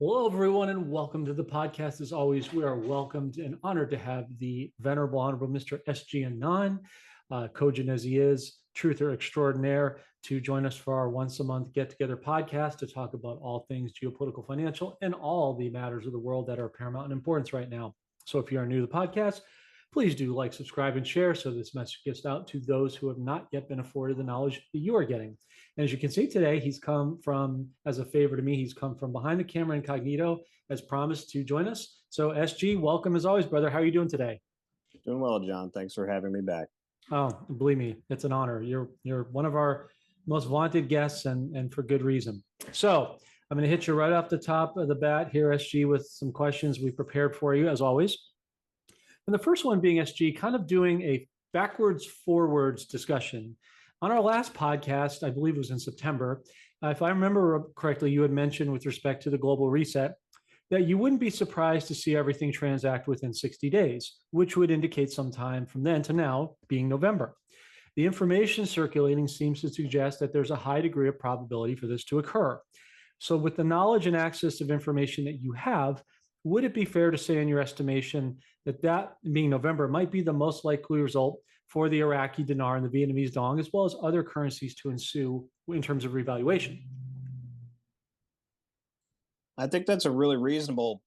Hello, everyone, and welcome to the podcast. As always, we are welcomed and honored to have the venerable, honorable Mr. S.G. Anon, cogent as he is, truther extraordinaire, to join us for our once a month get together podcast to talk about all things geopolitical, financial, and all the matters of the world that are paramount in importance right now. So if you are new to the podcast, please do like, subscribe, and share so this message gets out to those who have not yet been afforded the knowledge that you are getting. And as you can see today, he's come from, as a favor to me, he's come from behind the camera incognito, as promised to join us. So SG, welcome as always, brother. How are you doing today? Doing well, John. Thanks for having me back. Oh, believe me, it's an honor. You're one of our most vaunted guests, and for good reason. So I'm going to hit you right off the top of the bat here, SG, with some questions we prepared for you, as always. And the first one being, SG, kind of doing a backwards forwards discussion. On our last podcast, I believe it was in September, if I remember correctly, you had mentioned with respect to the global reset that you wouldn't be surprised to see everything transact within 60 days, which would indicate some time from then to now being November. The information circulating seems to suggest that there's a high degree of probability for this to occur. So with the knowledge and access of information that you have, would it be fair to say in your estimation that being November might be the most likely result for the Iraqi dinar and the Vietnamese dong, as well as other currencies to ensue in terms of revaluation? I think that's a really reasonable,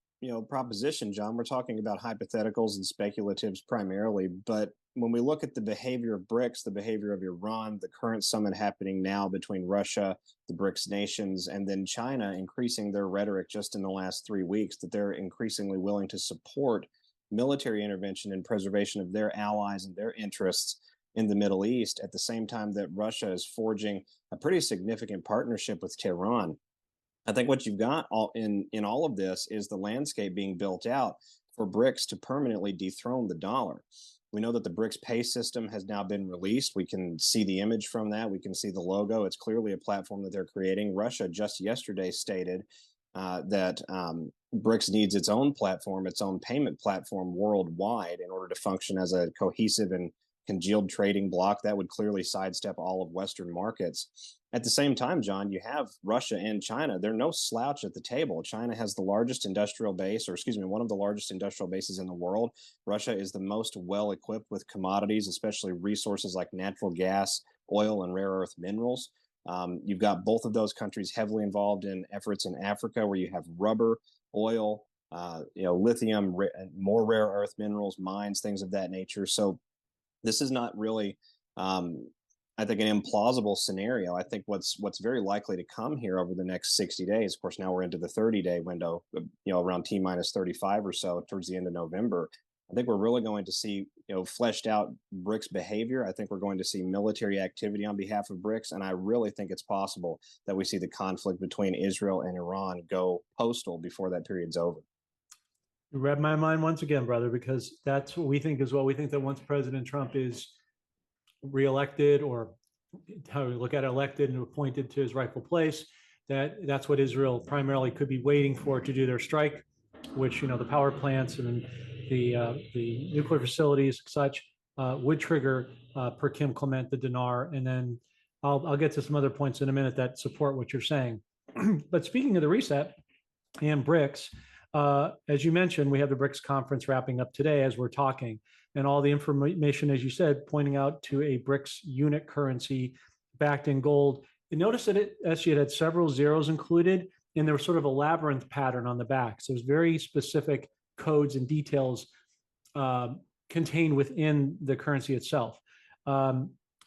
proposition, John. We're talking about hypotheticals and speculatives primarily, but when we look at the behavior of BRICS, the behavior of Iran, the current summit happening now between Russia, the BRICS nations, and then China increasing their rhetoric just in the last 3 weeks that they're increasingly willing to support military intervention and preservation of their allies and their interests in the Middle East at the same time that Russia is forging a pretty significant partnership with Tehran. I think what you've got in all of this is the landscape being built out for BRICS to permanently dethrone the dollar. We know that the BRICS pay system has now been released. We can see the image from that. We can see the logo. It's clearly a platform that they're creating. Russia just yesterday stated that BRICS needs its own platform, its own payment platform worldwide in order to function as a cohesive and congealed trading bloc. That would clearly sidestep all of Western markets. At the same time, John, you have Russia and China. They're no slouch at the table. China has the largest industrial base, or excuse me, one of the largest industrial bases in the world. Russia is the most well equipped with commodities, especially resources like natural gas, oil, and rare earth minerals. You've got both of those countries heavily involved in efforts in Africa, where you have rubber, oil, lithium, more rare earth minerals, mines, things of that nature. So this is not really, I think, an implausible scenario. I think what's very likely to come here over the next 60 days. Of course, now we're into the 30-day window, around T minus 35 or so towards the end of November. I think we're really going to see, fleshed out BRICS behavior. I think we're going to see military activity on behalf of BRICS, and I really think it's possible that we see the conflict between Israel and Iran go postal before that period's over. You read my mind once again, brother, because that's what we think as well. We think that once President Trump is reelected, or how we look at it, elected and appointed to his rightful place, that's what Israel primarily could be waiting for to do their strike, which, the power plants and the nuclear facilities, such, would trigger, per Kim Clement, the dinar. And then I'll get to some other points in a minute that support what you're saying. But speaking of the reset and BRICS, as you mentioned, we have the BRICS conference wrapping up today as we're talking, and all the information, as you said, pointing out to a BRICS unit currency backed in gold. You notice that it actually had several zeros included, and there was sort of a labyrinth pattern on the back. So there's very specific codes and details contained within the currency itself.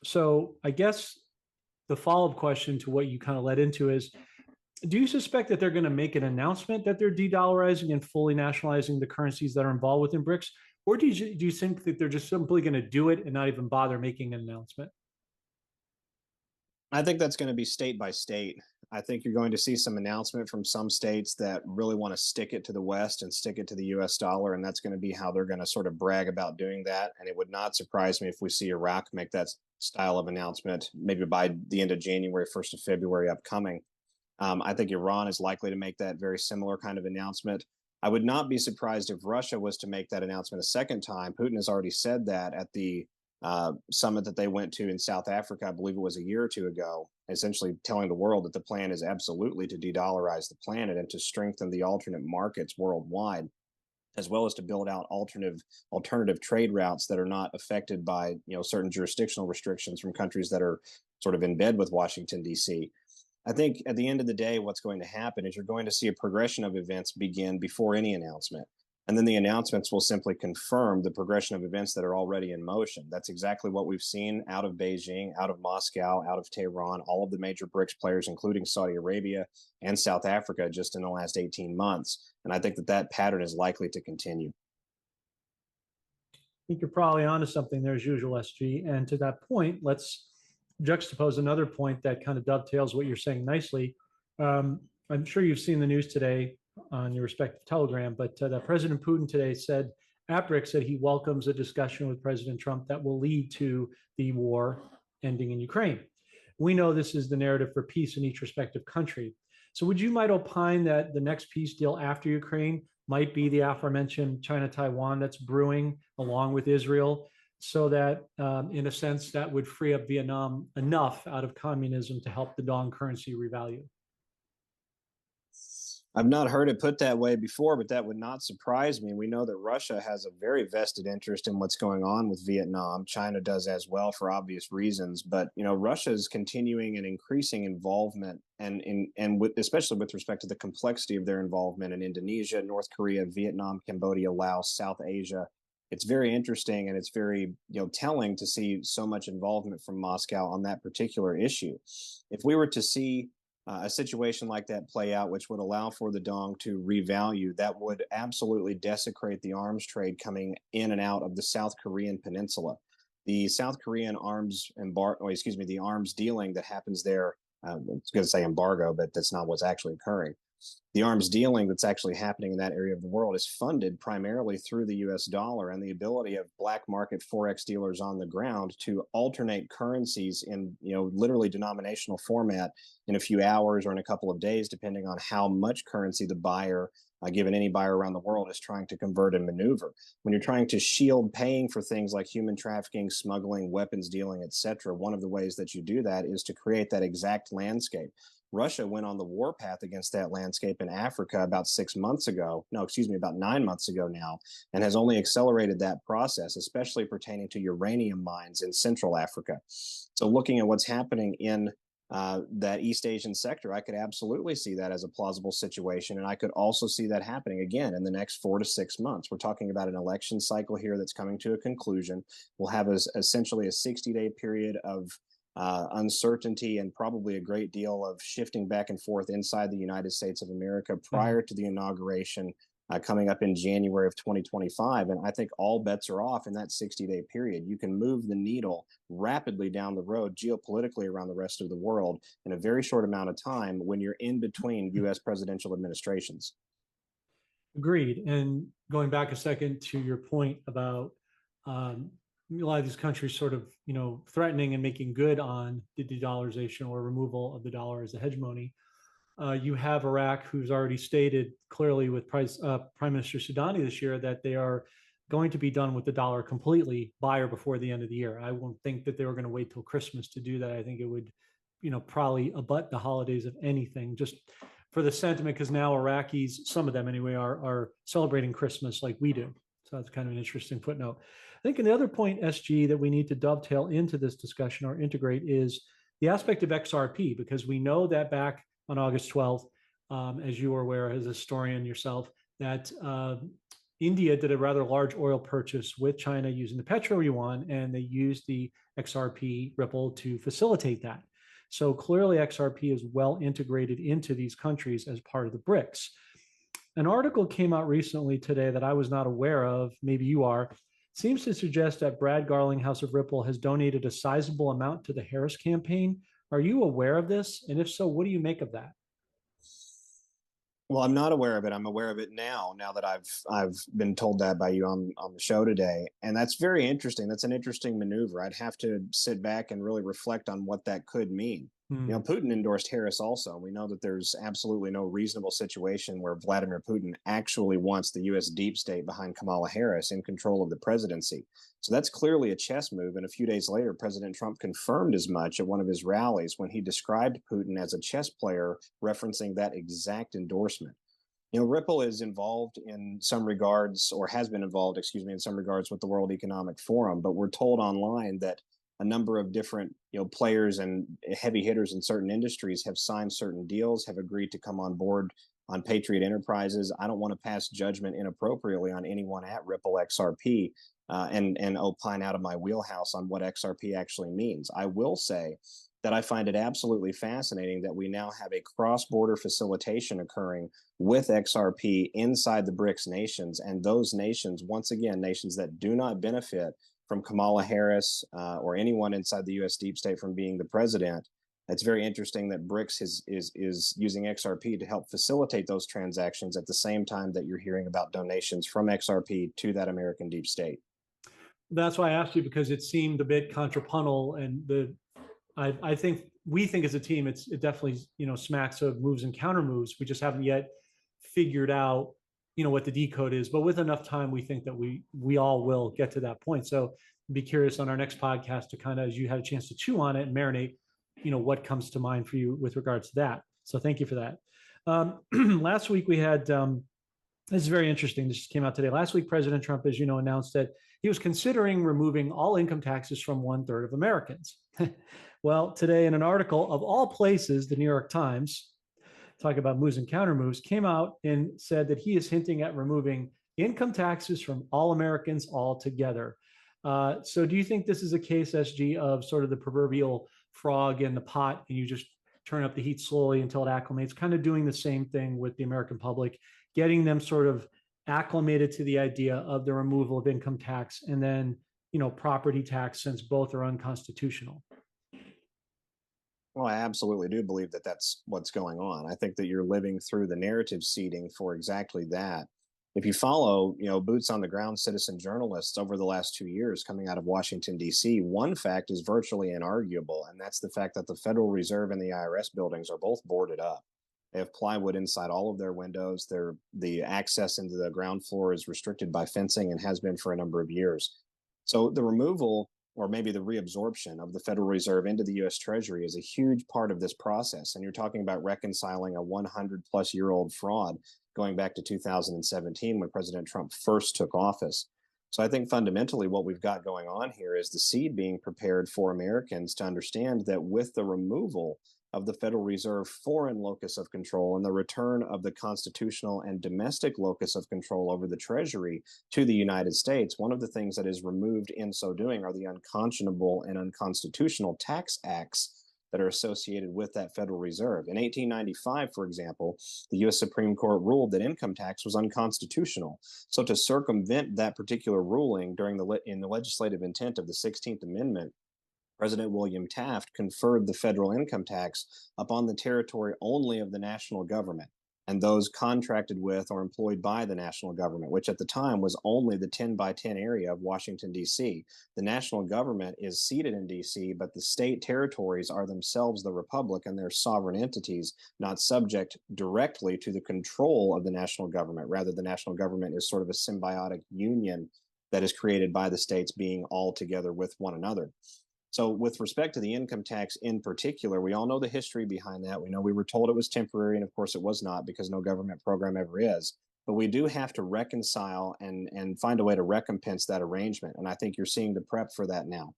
So I guess the follow-up question to what you kind of led into is, do you suspect that they're going to make an announcement that they're de-dollarizing and fully nationalizing the currencies that are involved within BRICS? Or do you think that they're just simply going to do it and not even bother making an announcement? I think that's going to be state by state. I think you're going to see some announcement from some states that really want to stick it to the West and stick it to the US dollar. And that's going to be how they're going to sort of brag about doing that. And it would not surprise me if we see Iraq make that style of announcement, maybe by the end of January, 1st of February upcoming. I think Iran is likely to make that very similar kind of announcement. I would not be surprised if Russia was to make that announcement a second time. Putin has already said that at the summit that they went to in South Africa, I believe it was a year or two ago, essentially telling the world that the plan is absolutely to de-dollarize the planet and to strengthen the alternate markets worldwide, as well as to build out alternative trade routes that are not affected by certain jurisdictional restrictions from countries that are sort of in bed with Washington D.C. I think at the end of the day, what's going to happen is you're going to see a progression of events begin before any announcement. And then the announcements will simply confirm the progression of events that are already in motion. That's exactly what we've seen out of Beijing, out of Moscow, out of Tehran, all of the major BRICS players, including Saudi Arabia and South Africa, just in the last 18 months. And I think that pattern is likely to continue. I think you're probably onto something there as usual, SG. And to that point, let's juxtapose another point that kind of dovetails what you're saying nicely. I'm sure you've seen the news today on your respective telegram, but that President Putin today said at BRICS that he welcomes a discussion with President Trump that will lead to the war ending in Ukraine. We know this is the narrative for peace in each respective country. So would you might opine that the next peace deal after Ukraine might be the aforementioned China-Taiwan that's brewing along with Israel, so that in a sense that would free up Vietnam enough out of communism to help the dong currency revalue? I've not heard it put that way before, but that would not surprise me. We know that Russia has a very vested interest in what's going on with Vietnam. China does as well for obvious reasons, but Russia is continuing and increasing involvement, especially with respect to the complexity of their involvement in Indonesia, North Korea, Vietnam, Cambodia, Laos, South Asia. It's very interesting, and it's very telling to see so much involvement from Moscow on that particular issue. If we were to see a situation like that play out, which would allow for the dong to revalue, that would absolutely desecrate the arms trade coming in and out of the South Korean peninsula. The South Korean the arms dealing that happens there. I was going to say embargo, but that's not what's actually occurring. The arms dealing that's actually happening in that area of the world is funded primarily through the US dollar and the ability of black market Forex dealers on the ground to alternate currencies in, literally denominational format in a few hours or in a couple of days, depending on how much currency the buyer, given any buyer around the world, is trying to convert and maneuver. When you're trying to shield paying for things like human trafficking, smuggling, weapons dealing, etc., one of the ways that you do that is to create that exact landscape. Russia went on the warpath against that landscape in Africa about 6 months ago. No, excuse me, about 9 months ago now, and has only accelerated that process, especially pertaining to uranium mines in Central Africa. So looking at what's happening in that East Asian sector, I could absolutely see that as a plausible situation. And I could also see that happening again in the next 4 to 6 months. We're talking about an election cycle here that's coming to a conclusion. We'll have essentially a 60-day period of uncertainty and probably a great deal of shifting back and forth inside the United States of America prior to the inauguration coming up in January of 2025. And I think all bets are off in that 60-day period. You can move the needle rapidly down the road geopolitically around the rest of the world in a very short amount of time when you're in between U.S. presidential administrations. Agreed. And going back a second to your point about a lot of these countries sort of, threatening and making good on the de-dollarization or removal of the dollar as a hegemony. You have Iraq, who's already stated clearly with Prime Minister Sudani this year that they are going to be done with the dollar completely by or before the end of the year. I won't think that they were going to wait till Christmas to do that. I think it would, probably abut the holidays of anything, just for the sentiment, because now Iraqis, some of them anyway, are celebrating Christmas like we do. So that's kind of an interesting footnote. I think another point, SG, that we need to dovetail into this discussion or integrate is the aspect of XRP, because we know that back on August 12th, as you are aware as a historian yourself, that India did a rather large oil purchase with China using the petro yuan, and they used the XRP Ripple to facilitate that. So clearly XRP is well integrated into these countries as part of the BRICS. An article came out recently today that I was not aware of, maybe you are, seems to suggest that Brad Garling, House of Ripple, has donated a sizable amount to the Harris campaign. Are you aware of this? And if so, what do you make of that? Well, I'm not aware of it. I'm aware of it now that I've been told that by you on the show today. And that's very interesting. That's an interesting maneuver. I'd have to sit back and really reflect on what that could mean. Hmm. Putin endorsed Harris also. We know that there's absolutely no reasonable situation where Vladimir Putin actually wants the U.S. deep state behind Kamala Harris in control of the presidency. So that's clearly a chess move. And a few days later, President Trump confirmed as much at one of his rallies when he described Putin as a chess player, referencing that exact endorsement. Ripple is involved in some regards, or has been involved, excuse me, in some regards with the World Economic Forum, but we're told online that a number of different players and heavy hitters in certain industries have signed certain deals, have agreed to come on board on Patriot Enterprises. I don't want to pass judgment inappropriately on anyone at Ripple XRP and opine out of my wheelhouse on what XRP actually means. I will say that I find it absolutely fascinating that we now have a cross-border facilitation occurring with XRP inside the BRICS nations, and those nations, once again, nations that do not benefit from Kamala Harris or anyone inside the U.S. deep state from being the president. It's very interesting that BRICS is using XRP to help facilitate those transactions at the same time that you're hearing about donations from XRP to that American deep state. That's why I asked you, because it seemed a bit contrapuntal, and I think we think as a team, it definitely smacks of moves and counter moves. We just haven't yet figured out what the decode is, but with enough time, we think that we all will get to that point. So be curious on our next podcast to kind of, as you had a chance to chew on it and marinate, what comes to mind for you with regards to that. So thank you for that. Last week we had, this is very interesting. This just came out today. Last week, President Trump, as you know, announced that he was considering removing all income taxes from 1/3 of Americans. Well, today in an article of all places, the New York Times, talk about moves and counter moves, came out and said that he is hinting at removing income taxes from all Americans altogether. So do you think this is a case, SG, of sort of the proverbial frog in the pot, and you just turn up the heat slowly until it acclimates, kind of doing the same thing with the American public, getting them sort of acclimated to the idea of the removal of income tax and then, property tax, since both are unconstitutional? Well, I absolutely do believe that that's what's going on. I think that you're living through the narrative seeding for exactly that. If you follow, boots on the ground citizen journalists over the last 2 years coming out of Washington, D.C., one fact is virtually inarguable, and that's the fact that the Federal Reserve and the IRS buildings are both boarded up. They have plywood inside all of their windows. The access into the ground floor is restricted by fencing and has been for a number of years. So the removal, or maybe the reabsorption, of the Federal Reserve into the U.S. Treasury is a huge part of this process. And you're talking about reconciling a 100-plus-year-old fraud going back to 2017 when President Trump first took office. So I think fundamentally what we've got going on here is the seed being prepared for Americans to understand that with the removal of the Federal Reserve foreign locus of control and the return of the constitutional and domestic locus of control over the Treasury to the United States, one of the things that is removed in so doing are the unconscionable and unconstitutional tax acts that are associated with that Federal Reserve. In 1895, for example, the U.S. Supreme Court ruled that income tax was unconstitutional. So to circumvent that particular ruling in the legislative intent of the 16th Amendment, President William Taft conferred the federal income tax upon the territory only of the national government and those contracted with or employed by the national government, which at the time was only the 10 by 10 area of Washington, D.C. The national government is seated in D.C., but the state territories are themselves the republic and they're sovereign entities, not subject directly to the control of the national government. Rather, the national government is sort of a symbiotic union that is created by the states being all together with one another. So with respect to the income tax in particular, we all know the history behind that. We know we were told it was temporary, and of course it was not, because no government program ever is. But we do have to reconcile and find a way to recompense that arrangement. And I think you're seeing the prep for that now.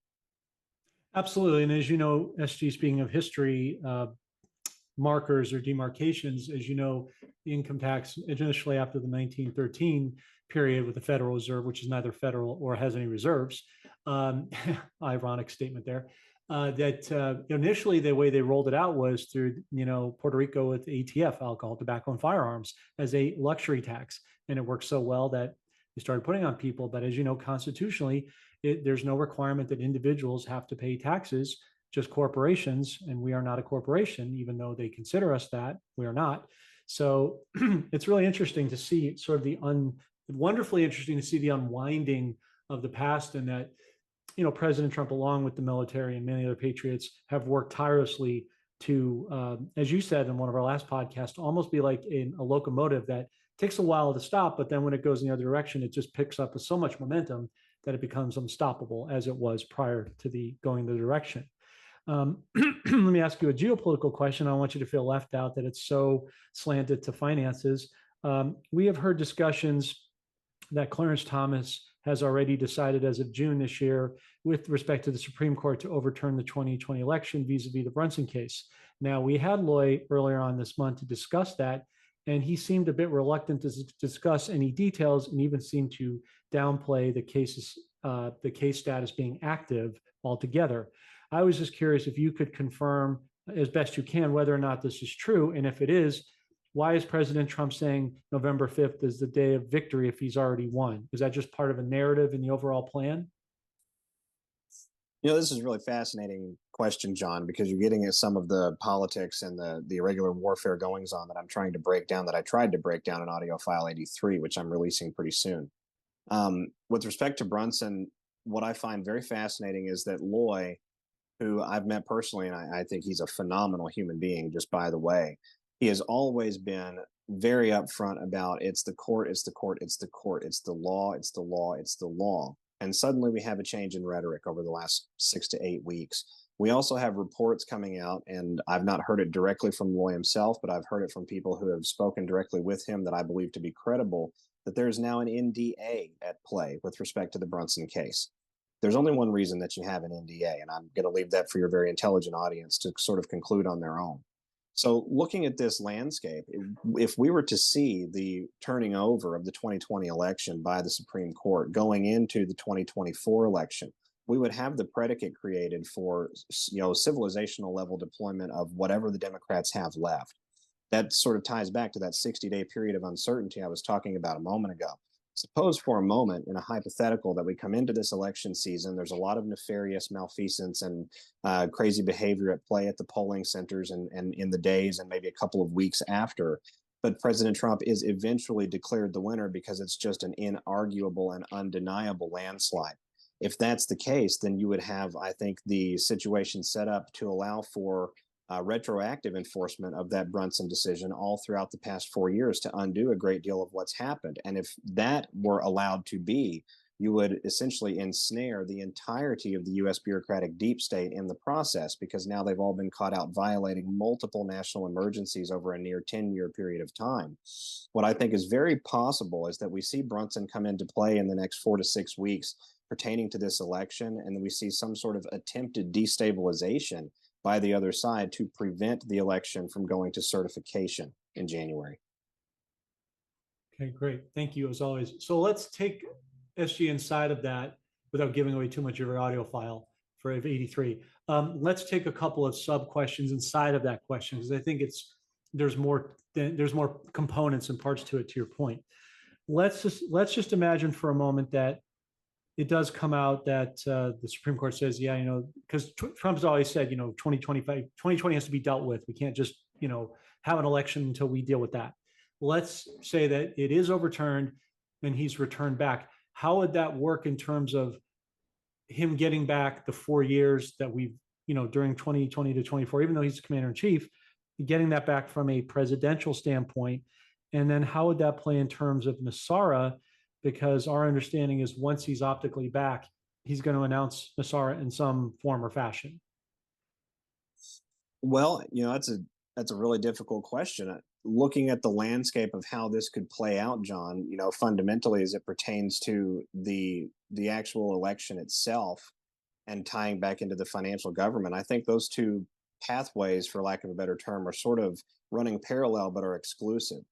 Absolutely. And as you know, SG, speaking of history, markers or demarcations, as you know, the income tax initially after the 1913 period with the Federal Reserve, which is neither federal or has any reserves, ironic statement there, that initially the way they rolled it out was through, Puerto Rico with ATF, alcohol, tobacco, and firearms, as a luxury tax. And it worked so well that they started putting on people. But as you know, constitutionally, there's no requirement that individuals have to pay taxes, just corporations. And we are not a corporation, even though they consider us that. We are not. So it's really interesting to see sort of wonderfully interesting to see the unwinding of the past, and that, President Trump, along with the military and many other patriots, have worked tirelessly to, as you said in one of our last podcasts, to almost be like a locomotive that takes a while to stop, but then when it goes in the other direction, it just picks up with so much momentum that it becomes unstoppable, as it was prior to the going the direction. Let me ask you a geopolitical question. I don't want you to feel left out that it's so slanted to finances. We have heard discussions that Clarence Thomas has already decided as of June this year with respect to the Supreme Court to overturn the 2020 election vis-a-vis the Brunson case. Now, we had Loy earlier on this month to discuss that, and he seemed a bit reluctant to discuss any details and even seemed to downplay the case status being active altogether. I was just curious if you could confirm as best you can whether or not this is true, and if it is, why is President Trump saying November 5th is the day of victory if he's already won? Is that just part of a narrative in the overall plan? This is a really fascinating question, John, because you're getting at some of the politics and the irregular warfare goings on that I'm trying to break down, that I tried to break down in audio file 83, which I'm releasing pretty soon. With respect to Brunson, what I find very fascinating is that Loy, who I've met personally, and I think he's a phenomenal human being, just by the way, he has always been very upfront about it's the court, it's the court, it's the court, it's the law, it's the law, it's the law. And suddenly we have a change in rhetoric over the last 6 to 8 weeks. We also have reports coming out, and I've not heard it directly from Loy himself, but I've heard it from people who have spoken directly with him that I believe to be credible, that there's now an NDA at play with respect to the Brunson case. There's only one reason that you have an NDA, and I'm going to leave that for your very intelligent audience to sort of conclude on their own. So looking at this landscape, if we were to see the turning over of the 2020 election by the Supreme Court going into the 2024 election, we would have the predicate created for, civilizational level deployment of whatever the Democrats have left. That sort of ties back to that 60-day period of uncertainty I was talking about a moment ago. Suppose for a moment, in a hypothetical, that we come into this election season, there's a lot of nefarious malfeasance and crazy behavior at play at the polling centers and in the days and maybe a couple of weeks after. But President Trump is eventually declared the winner because it's just an inarguable and undeniable landslide. If that's the case, then you would have, I think, the situation set up to allow for retroactive enforcement of that Brunson decision all throughout the past 4 years to undo a great deal of what's happened. And if that were allowed to be, you would essentially ensnare the entirety of the U.S. bureaucratic deep state in the process, because now they've all been caught out violating multiple national emergencies over a near 10-year period of time. What I think is very possible is that we see Brunson come into play in the next 4 to 6 weeks pertaining to this election, and then we see some sort of attempted destabilization by the other side to prevent the election from going to certification in January. Okay, great. Thank you as always. So let's take SG inside of that without giving away too much of your audio file for 83. Let's take a couple of sub questions inside of that question, because I think there's more components and parts to it, to your point. Let's just imagine for a moment that it does come out that the Supreme Court says, yeah, because Trump's always said, 2020 has to be dealt with. We can't just, have an election until we deal with that. Let's say that it is overturned and he's returned back. How would that work in terms of him getting back the 4 years that we've, during 2020 to 24, even though he's commander in chief, getting that back from a presidential standpoint? And then how would that play in terms of Nassara? Because our understanding is once he's optically back, he's going to announce Nassara in some form or fashion. Well, that's a really difficult question. Looking at the landscape of how this could play out, John, fundamentally as it pertains to the actual election itself and tying back into the financial government, I think those two pathways, for lack of a better term, are sort of running parallel but are exclusive.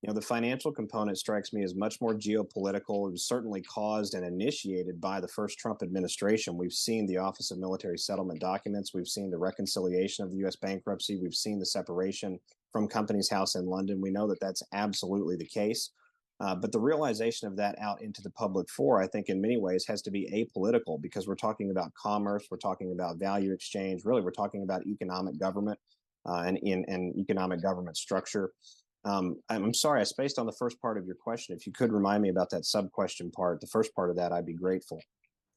The financial component strikes me as much more geopolitical. It was certainly caused and initiated by the first Trump administration. We've seen the Office of Military Settlement documents. We've seen the reconciliation of the U.S. bankruptcy. We've seen the separation from Companies House in London. We know that that's absolutely the case. But the realization of that out into the public fore, I think in many ways has to be apolitical, because we're talking about commerce, we're talking about value exchange, really we're talking about economic government and economic government structure. I'm sorry, I spaced on the first part of your question. If you could remind me about that sub-question part, the first part of that, I'd be grateful.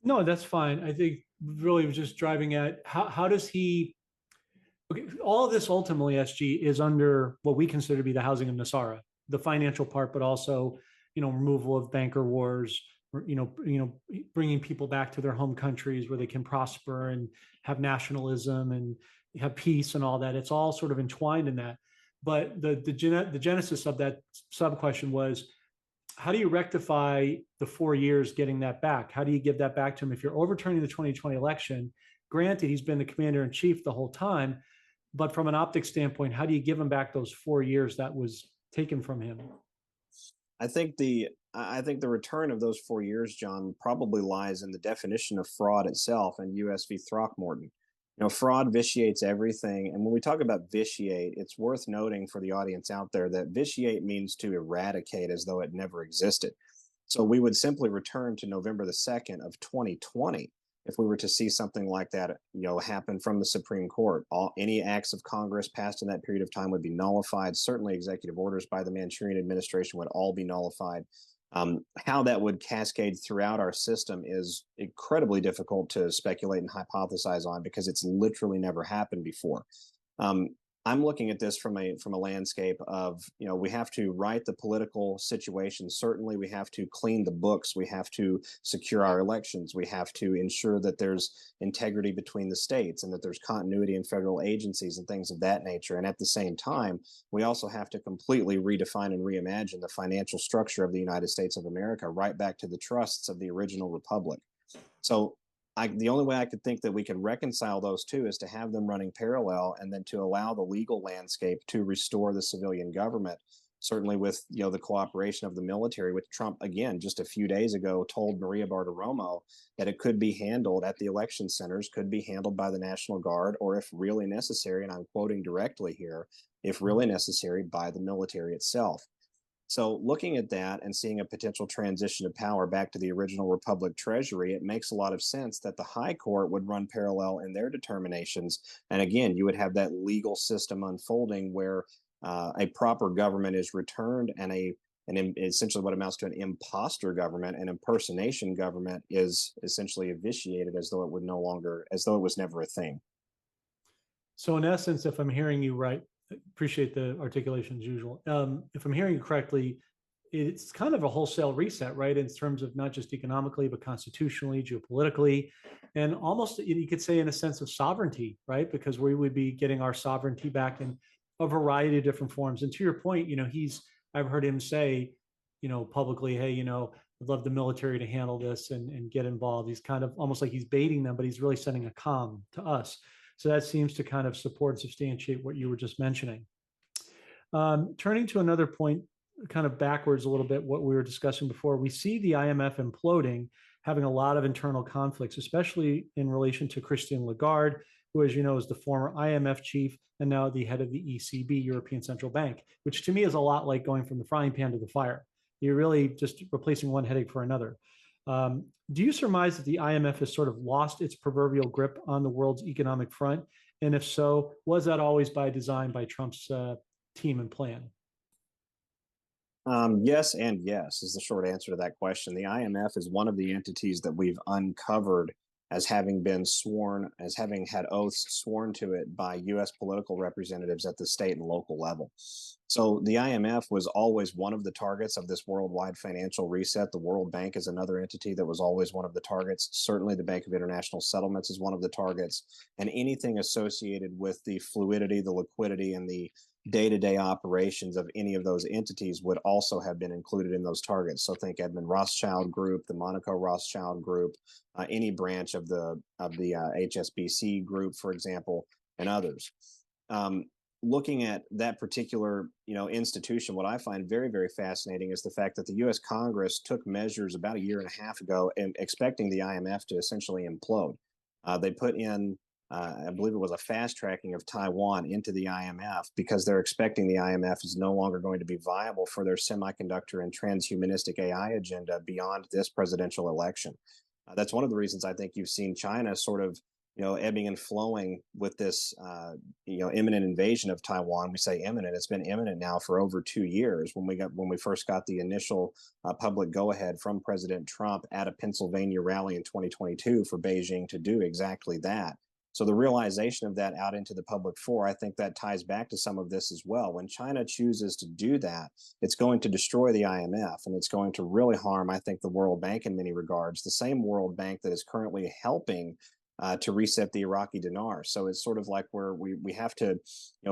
No, that's fine. I think really was just driving at how does he, Okay, all of this ultimately, SG, is under what we consider to be the housing of Nasara, the financial part, but also, removal of banker wars, bringing people back to their home countries where they can prosper and have nationalism and have peace and all that. It's all sort of entwined in that. But the genesis of that sub question was, how do you rectify the 4 years getting that back? How do you give that back to him if you're overturning the 2020 election? Granted, he's been the commander in chief the whole time, but from an optics standpoint, how do you give him back those 4 years that was taken from him? I think the return of those 4 years, John, probably lies in the definition of fraud itself and US v. Throckmorton. Fraud vitiates everything. And when we talk about vitiate, it's worth noting for the audience out there that vitiate means to eradicate as though it never existed. So we would simply return to November the 2nd of 2020 if we were to see something like that, happen from the Supreme Court. Any acts of Congress passed in that period of time would be nullified. Certainly, executive orders by the Manchurian administration would all be nullified. How that would cascade throughout our system is incredibly difficult to speculate and hypothesize on because it's literally never happened before. I'm looking at this from a landscape of, we have to right the political situation. Certainly, we have to clean the books. We have to secure our elections. We have to ensure that there's integrity between the states and that there's continuity in federal agencies and things of that nature. And at the same time, we also have to completely redefine and reimagine the financial structure of the United States of America, right back to the trusts of the original republic. So the only way I could think that we could reconcile those two is to have them running parallel and then to allow the legal landscape to restore the civilian government, certainly with the cooperation of the military, which Trump, again, just a few days ago told Maria Bartiromo that it could be handled at the election centers, could be handled by the National Guard, or if really necessary, and I'm quoting directly here, if really necessary, by the military itself. So, looking at that and seeing a potential transition of power back to the original Republic Treasury, it makes a lot of sense that the High Court would run parallel in their determinations. And again, you would have that legal system unfolding where a proper government is returned and essentially what amounts to an imposter government, an impersonation government, is essentially vitiated as though as though it was never a thing. So, in essence, if I'm hearing you right, appreciate the articulation as usual. If I'm hearing you correctly, it's kind of a wholesale reset, right? In terms of not just economically, but constitutionally, geopolitically, and almost you could say in a sense of sovereignty, right? Because we would be getting our sovereignty back in a variety of different forms. And to your point, I've heard him say, publicly, hey, I'd love the military to handle this and get involved. He's kind of almost like he's baiting them, but he's really sending a comm to us. So that seems to kind of support and substantiate what you were just mentioning. Turning to another point, kind of backwards a little bit, what we were discussing before, we see the IMF imploding, having a lot of internal conflicts, especially in relation to Christine Lagarde, who, as you know, is the former IMF chief and now the head of the ECB, European Central Bank, which to me is a lot like going from the frying pan to the fire. You're really just replacing one headache for another. Do you surmise that the IMF has sort of lost its proverbial grip on the world's economic front? And if so, was that always by design by Trump's team and plan? Yes, and yes is the short answer to that question. The IMF is one of the entities that we've uncovered as having been sworn, as having had oaths sworn to it by U.S. political representatives at the state and local level. So the IMF was always one of the targets of this worldwide financial reset. The World Bank is another entity that was always one of the targets. Certainly the Bank of International Settlements is one of the targets. And anything associated with the fluidity, the liquidity, and the day-to-day operations of any of those entities would also have been included in those targets. So think Edmund Rothschild Group, the Monaco Rothschild Group, any branch of the HSBC Group, for example, and others. Looking at that particular institution, what I find very, very fascinating is the fact that the U.S. Congress took measures about a year and a half ago and expecting the IMF to essentially implode. They put in I believe it was a fast tracking of Taiwan into the IMF because they're expecting the IMF is no longer going to be viable for their semiconductor and transhumanistic AI agenda beyond this presidential election. That's one of the reasons I think you've seen China sort of, ebbing and flowing with this, imminent invasion of Taiwan. We say imminent; it's been imminent now for over 2 years. When we first got the initial public go-ahead from President Trump at a Pennsylvania rally in 2022 for Beijing to do exactly that. So the realization of that out into the public fore, I think that ties back to some of this as well. When China chooses to do that, it's going to destroy the IMF, and it's going to really harm, I think, the World Bank in many regards, the same World Bank that is currently helping to reset the Iraqi dinar. So it's sort of like where we have to,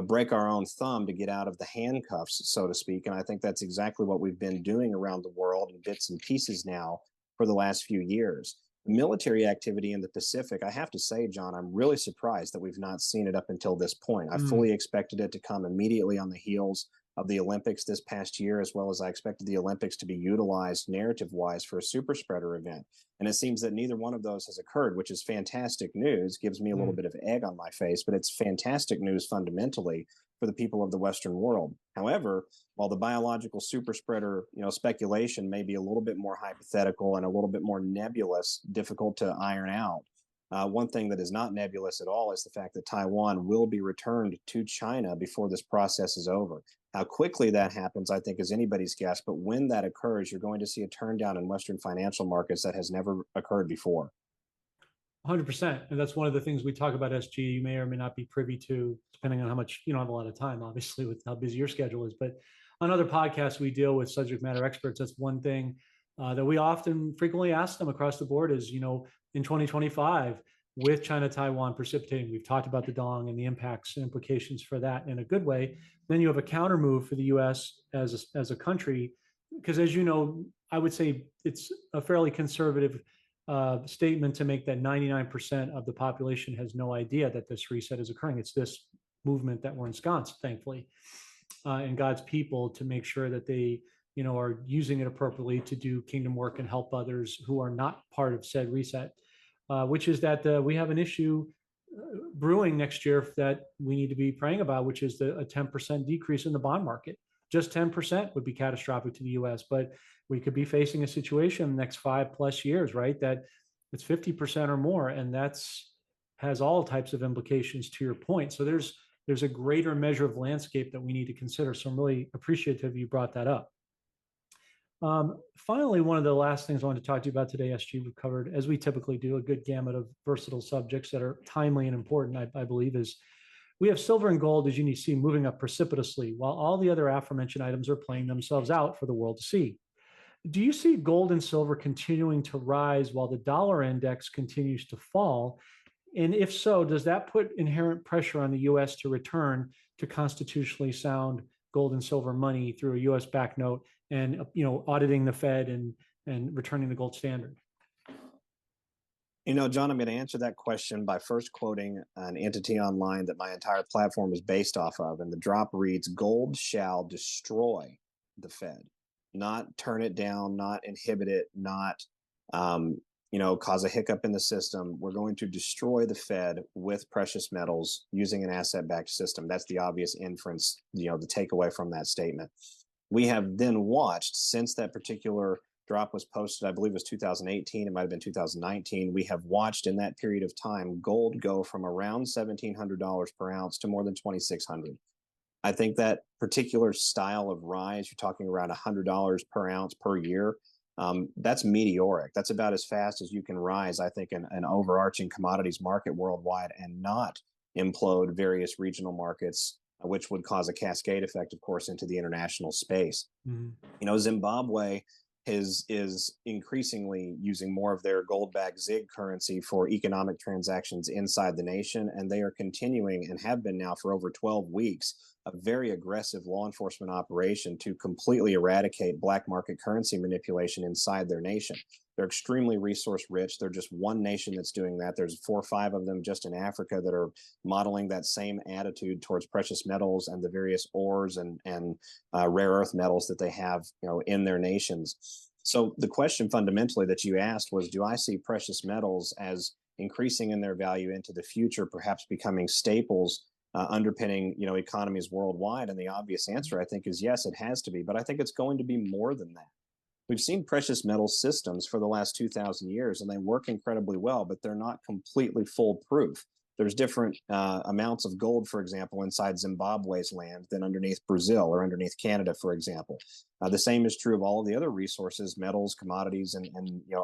break our own thumb to get out of the handcuffs, so to speak. And I think that's exactly what we've been doing around the world in bits and pieces now for the last few years. Military activity in the Pacific, I have to say, John, I'm really surprised that we've not seen it up until this point. I fully expected it to come immediately on the heels of the Olympics this past year, as well as I expected the Olympics to be utilized narrative-wise for a super spreader event. And it seems that neither one of those has occurred, which is fantastic news, gives me a little bit of egg on my face, but it's fantastic news fundamentally for the people of the Western world. However, while the biological super spreader, speculation may be a little bit more hypothetical and a little bit more nebulous, difficult to iron out, one thing that is not nebulous at all is the fact that Taiwan will be returned to China before this process is over. How quickly that happens, I think, is anybody's guess. But when that occurs, you're going to see a turndown in Western financial markets that has never occurred before. 100%. And that's one of the things we talk about, SG. You may or may not be privy to, depending on how much, you don't have a lot of time, obviously, with how busy your schedule is. But on other podcasts, we deal with subject matter experts. That's one thing that we often frequently ask them across the board is, in 2025, with China, Taiwan precipitating, we've talked about the Dong and the impacts and implications for that in a good way. Then you have a counter move for the US as a country, because as you know, I would say it's a fairly conservative statement to make that 99% of the population has no idea that this reset is occurring. It's this movement that we're ensconced, thankfully, in God's people to make sure that they, are using it appropriately to do kingdom work and help others who are not part of said reset, which is that we have an issue brewing next year that we need to be praying about, which is a 10% decrease in the bond market. Just 10% would be catastrophic to the US, but we could be facing a situation in the next 5+ years, right? That it's 50% or more, and has all types of implications to your point. So there's a greater measure of landscape that we need to consider. So I'm really appreciative you brought that up. Finally, one of the last things I want to talk to you about today, SG, we've covered, as we typically do, a good gamut of versatile subjects that are timely and important, I believe, is we have silver and gold, as you see, moving up precipitously, while all the other aforementioned items are playing themselves out for the world to see. Do you see gold and silver continuing to rise while the dollar index continues to fall? And if so, does that put inherent pressure on the U.S. to return to constitutionally sound gold and silver money through a U.S. back note and auditing the Fed and returning the gold standard? John, I'm going to answer that question by first quoting an entity online that my entire platform is based off of. And the drop reads, "Gold shall destroy the Fed, not turn it down, not inhibit it, not, cause a hiccup in the system. We're going to destroy the Fed with precious metals using an asset-backed system." That's the obvious inference, the takeaway from that statement. We have then watched since that particular drop was posted, I believe it was 2018, it might have been 2019. We have watched in that period of time gold go from around $1,700 per ounce to more than $2,600. I think that particular style of rise, you're talking around $100 per ounce per year, that's meteoric. That's about as fast as you can rise, I think, in an overarching commodities market worldwide and not implode various regional markets, which would cause a cascade effect, of course, into the international space. Zimbabwe is increasingly using more of their gold-backed ZiG currency for economic transactions inside the nation, and they are continuing and have been now for over 12 weeks a very aggressive law enforcement operation to completely eradicate black market currency manipulation inside their nation. They're extremely resource rich. They're just one nation that's doing that. There's 4 or 5 of them just in Africa that are modeling that same attitude towards precious metals and the various ores and rare earth metals that they have, in their nations. So the question fundamentally that you asked was, do I see precious metals as increasing in their value into the future, perhaps becoming staples underpinning, economies worldwide? And the obvious answer, I think, is yes, it has to be. But I think it's going to be more than that. We've seen precious metal systems for the last 2,000 years, and they work incredibly well, but they're not completely foolproof. There's different amounts of gold, for example, inside Zimbabwe's land than underneath Brazil or underneath Canada, for example. The same is true of all of the other resources, metals, commodities, and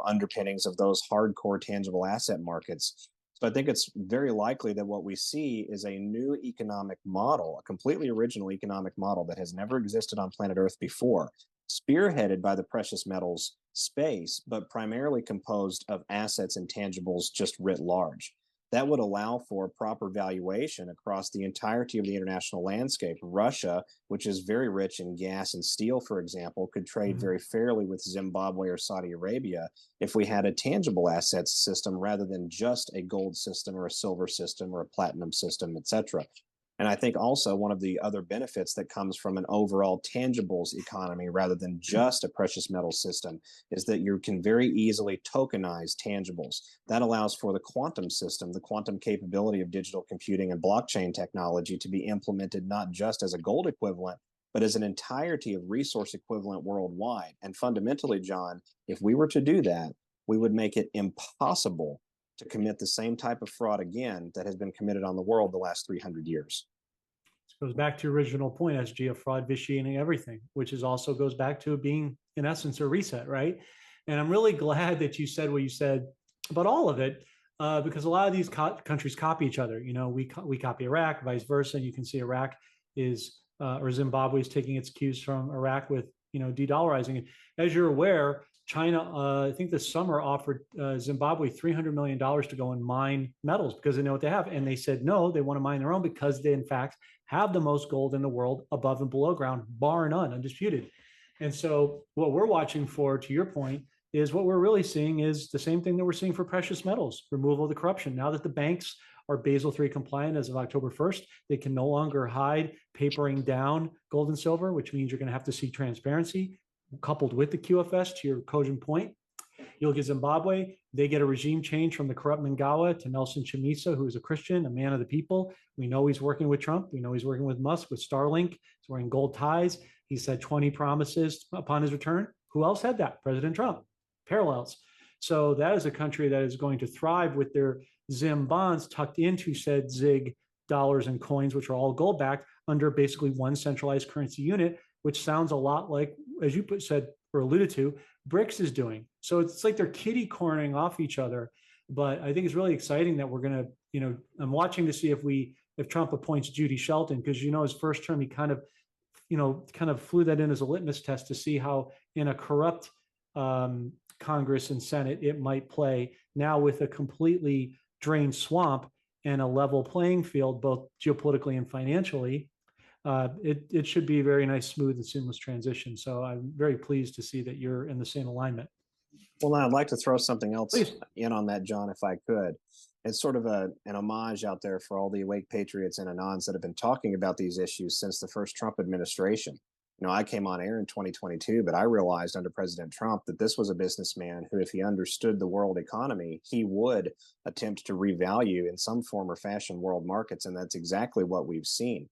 underpinnings of those hardcore tangible asset markets. So I think it's very likely that what we see is a new economic model, a completely original economic model that has never existed on planet Earth before, spearheaded by the precious metals space, but primarily composed of assets and tangibles just writ large. That would allow for proper valuation across the entirety of the international landscape. Russia, which is very rich in gas and steel, for example, could trade very fairly with Zimbabwe or Saudi Arabia if we had a tangible assets system rather than just a gold system or a silver system or a platinum system, etc. And I think also one of the other benefits that comes from an overall tangibles economy rather than just a precious metal system is that you can very easily tokenize tangibles. That allows for the quantum system, the quantum capability of digital computing and blockchain technology to be implemented not just as a gold equivalent, but as an entirety of resource equivalent worldwide. And fundamentally, John, if we were to do that, we would make it impossible to commit the same type of fraud again that has been committed on the world the last 300 years. This goes back to your original point, SG, of fraud vitiating everything, which is also goes back to being, in essence, a reset, right? And I'm really glad that you said what you said about all of it, because a lot of these countries copy each other. You know, we copy Iraq, vice versa. And you can see Iraq is, or Zimbabwe is taking its cues from Iraq with, de-dollarizing it. As you're aware, China, I think this summer offered Zimbabwe $300 million to go and mine metals because they know what they have. And they said, no, they want to mine their own because they, in fact, have the most gold in the world above and below ground, bar none, undisputed. And so what we're watching for, to your point, is what we're really seeing is the same thing that we're seeing for precious metals, removal of the corruption. Now that the banks are Basel III compliant as of October 1st, they can no longer hide papering down gold and silver, which means you're going to have to see transparency coupled with the QFS, to your cogent point. You'll get Zimbabwe. They get a regime change from the corrupt Mnangagwa to Nelson Chamisa, who is a Christian, a man of the people. We know he's working with Trump. We know he's working with Musk, with Starlink. He's wearing gold ties. He said 20 promises upon his return. Who else had that? President Trump. Parallels. So that is a country that is going to thrive with their Zim bonds tucked into said ZIG dollars and coins, which are all gold backed under basically one centralized currency unit, which sounds a lot like, as you said or alluded to, BRICS is doing. So it's like they're kitty cornering off each other. But I think it's really exciting that we're going to, I'm watching to see if Trump appoints Judy Shelton, because, his first term, he kind of flew that in as a litmus test to see how in a corrupt Congress and Senate it might play. Now with a completely drained swamp and a level playing field, both geopolitically and financially, it should be a very nice, smooth, and seamless transition. So I'm very pleased to see that you're in the same alignment. Well, now I'd like to throw something else Please. in on that, John, if I could. It's sort of an homage out there for all the awake patriots and Anons that have been talking about these issues since the first Trump administration. I came on air in 2022, but I realized under President Trump that this was a businessman who, if he understood the world economy, he would attempt to revalue in some form or fashion world markets. And that's exactly what we've seen.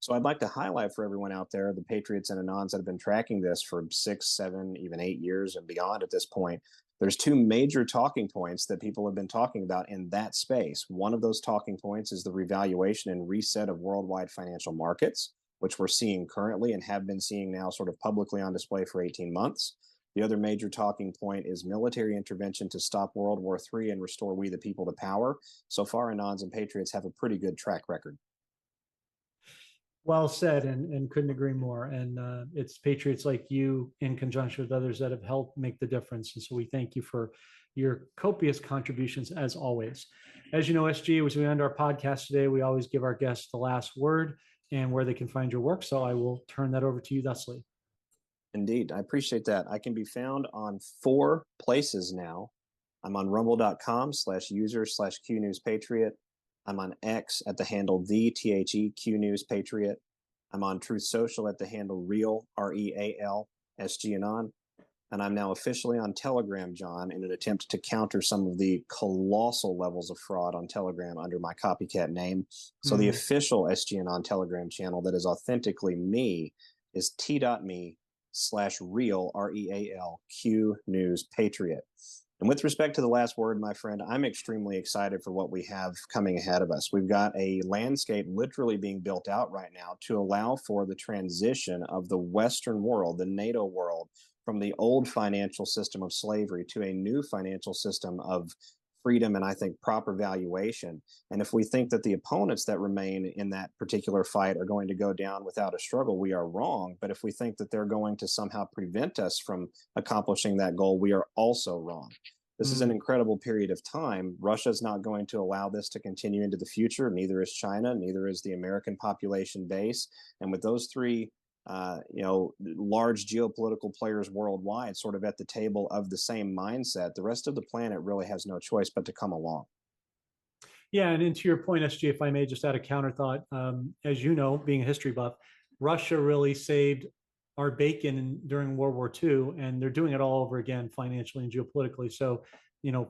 So I'd like to highlight for everyone out there, the patriots and Anons that have been tracking this for 6, 7, even 8 years and beyond at this point. There's two major talking points that people have been talking about in that space. One of those talking points is the revaluation and reset of worldwide financial markets, which we're seeing currently and have been seeing now sort of publicly on display for 18 months. The other major talking point is military intervention to stop World War III and restore we the people to power. So far, Anons and patriots have a pretty good track record. Well said, and couldn't agree more. And it's patriots like you, in conjunction with others, that have helped make the difference. And so we thank you for your copious contributions, as always. As you know, SG, as we end our podcast today, we always give our guests the last word and where they can find your work. So I will turn that over to you thusly. Indeed, I appreciate that. I can be found on 4 places now. I'm on rumble.com/user/QNewsPatriot. I'm on X at the handle TheQ News Patriot. I'm on Truth Social at the handle Real, REAL, SG Anon. And I'm now officially on Telegram, John, in an attempt to counter some of the colossal levels of fraud on Telegram under my copycat name. So the official SG Anon Telegram channel that is authentically me is t.me/real, REAL, Q News Patriot. And with respect to the last word, my friend, I'm extremely excited for what we have coming ahead of us. We've got a landscape literally being built out right now to allow for the transition of the Western world, the NATO world, from the old financial system of slavery to a new financial system of freedom and I think proper valuation. And if we think that the opponents that remain in that particular fight are going to go down without a struggle, we are wrong. But if we think that they're going to somehow prevent us from accomplishing that goal, we are also wrong. This is an incredible period of time. Russia is not going to allow this to continue into the future. Neither is China. Neither is the American population base. And with those three, large geopolitical players worldwide sort of at the table of the same mindset, the rest of the planet really has no choice but to come along. Yeah, and to your point, SG, if I may just add a counter thought, as you know, being a history buff, Russia really saved our bacon during World War II, and they're doing it all over again financially and geopolitically. So,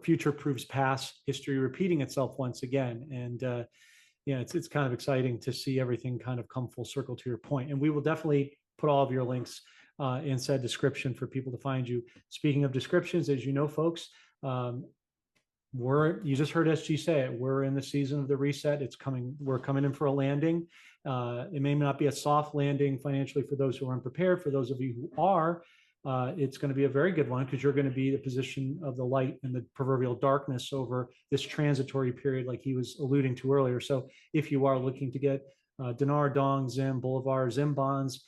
future proves past, history repeating itself once again. And it's kind of exciting to see everything kind of come full circle to your point. And we will definitely put all of your links in said description for people to find you. Speaking of descriptions, as you know, folks, you just heard SG say it. We're in the season of the reset. It's coming. We're coming in for a landing. It may not be a soft landing financially for those who are unprepared. For those of you who are, it's going to be a very good one because you're going to be the position of the light and the proverbial darkness over this transitory period, like he was alluding to earlier. So if you are looking to get dinar, dong, zim, bolivar, zim bonds,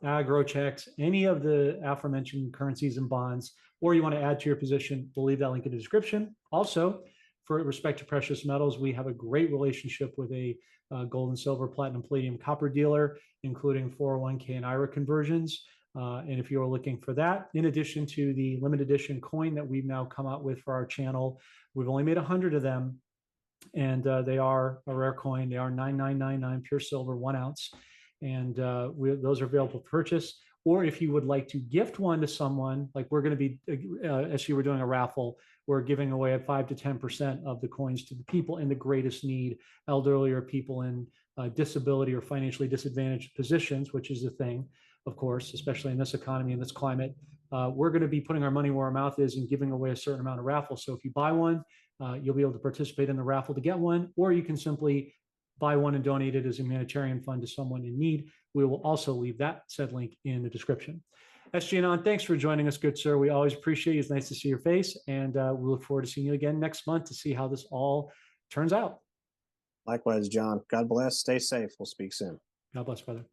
agro checks, any of the aforementioned currencies and bonds, or you want to add to your position, we'll leave that link in the description. Also, for respect to precious metals, we have a great relationship with a gold and silver, platinum, palladium, copper dealer, including 401k and IRA conversions. And if you're looking for that, in addition to the limited edition coin that we've now come out with for our channel, we've only made 100 of them, and they are a rare coin. They are 9999 pure silver, 1 ounce. And those are available for purchase. Or if you would like to gift one to someone, like we're going to be, as you were doing a raffle, we're giving away 5 to 10% of the coins to the people in the greatest need, elderly or people in disability or financially disadvantaged positions, which is the thing, of course, especially in this economy and this climate. We're going to be putting our money where our mouth is and giving away a certain amount of raffle. So if you buy one, you'll be able to participate in the raffle to get one, or you can simply buy one and donate it as a humanitarian fund to someone in need. We will also leave that said link in the description. SG Anon, thanks for joining us, good sir. We always appreciate you. It's nice to see your face, and we look forward to seeing you again next month to see how this all turns out. Likewise, John. God bless. Stay safe. We'll speak soon. God bless, brother.